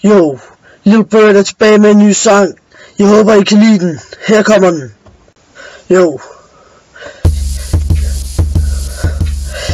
Jo, Lil Bird er tilbage med en ny sang. Jeg håber I kan lide den. Her kommer den. Jo.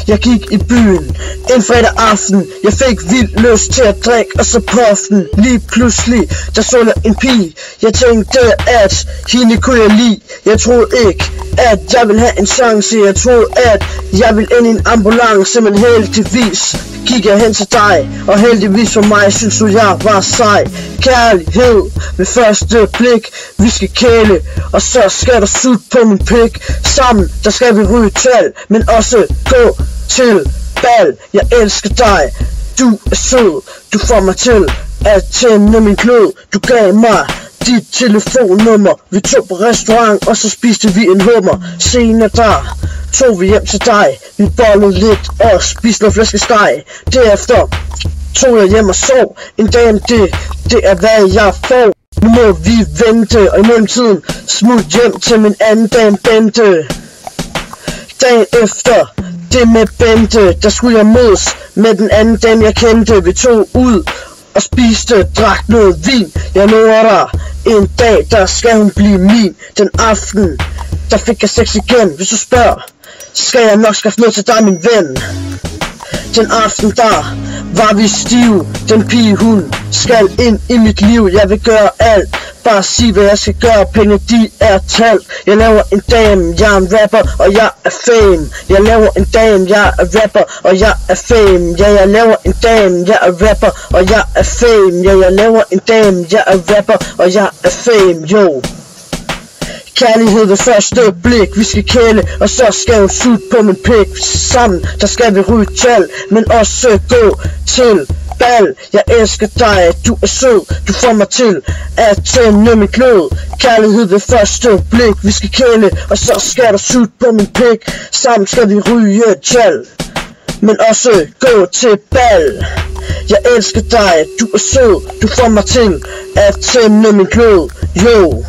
Jeg gik i byen en fredag aften. Jeg fik vild lyst til at drikke, og så påften. Lige pludselig, der så jeg en pige. Jeg tænkte, at hende kunne jeg lide. Jeg troede ikke, at jeg ville have en chance. Jeg troede, at jeg ville ind i en ambulance. Men heldigvis gik jeg hen til dig, og heldigvis for mig synes du, jeg var sej. Kærlighed ved første blik. Vi skal kæle, og så skal der sutte på min pik. Sammen, der skal vi ryge tal, men også gå til bal. Jeg elsker dig, du er sød. Du får mig til at tænde min glød. Du gav mig dit telefonnummer. Vi tog på restaurant, og så spiste vi en hummer. Senere der tog vi hjem til dig. Vi bollede lidt og spiste noget flæskesteg. Derefter tog jeg hjem og sov. En dame, det er hvad jeg får. Nu må vi vente, og i mellemtiden smut hjem til min anden dame Bente. Dagen efter det med Bente, der skulle jeg mødes med den anden dame jeg kendte. Vi tog ud og spiste, drak noget vin. Jeg lover dig, en dag der skal hun blive min. Den aften, der fik jeg sex igen. Hvis du spørger, skal jeg nok skaffe noget til dig, min ven. Den aften der var vi stive. Den pige, hun skal ind i mit liv. Jeg vil gøre alt, bare sig hvad jeg skal gøre. Penge de er talt. Jeg laver en dame, jeg er en rapper, og jeg er fame. Jeg laver en dame, jeg er rapper, og jeg er fame. Ja, jeg laver en dame, jeg er rapper, og jeg er fame. Ja, jeg laver en dame, jeg er rapper, og jeg er fame. Jo. Kærlighed ved første blik. Vi skal kæle, og så skal hun sutte på min pik. Sammen, der skal vi ryge tal, men også gå til bal. Jeg elsker dig, du er sød. Du får mig til at tænde min glød. Kærlighed ved første blik. Vi skal kæle, og så skal der sutte på min pik. Sammen skal vi ryge tal, men også gå til bal. Jeg elsker dig, du er sød. Du får mig til at tænde min glød. Jo.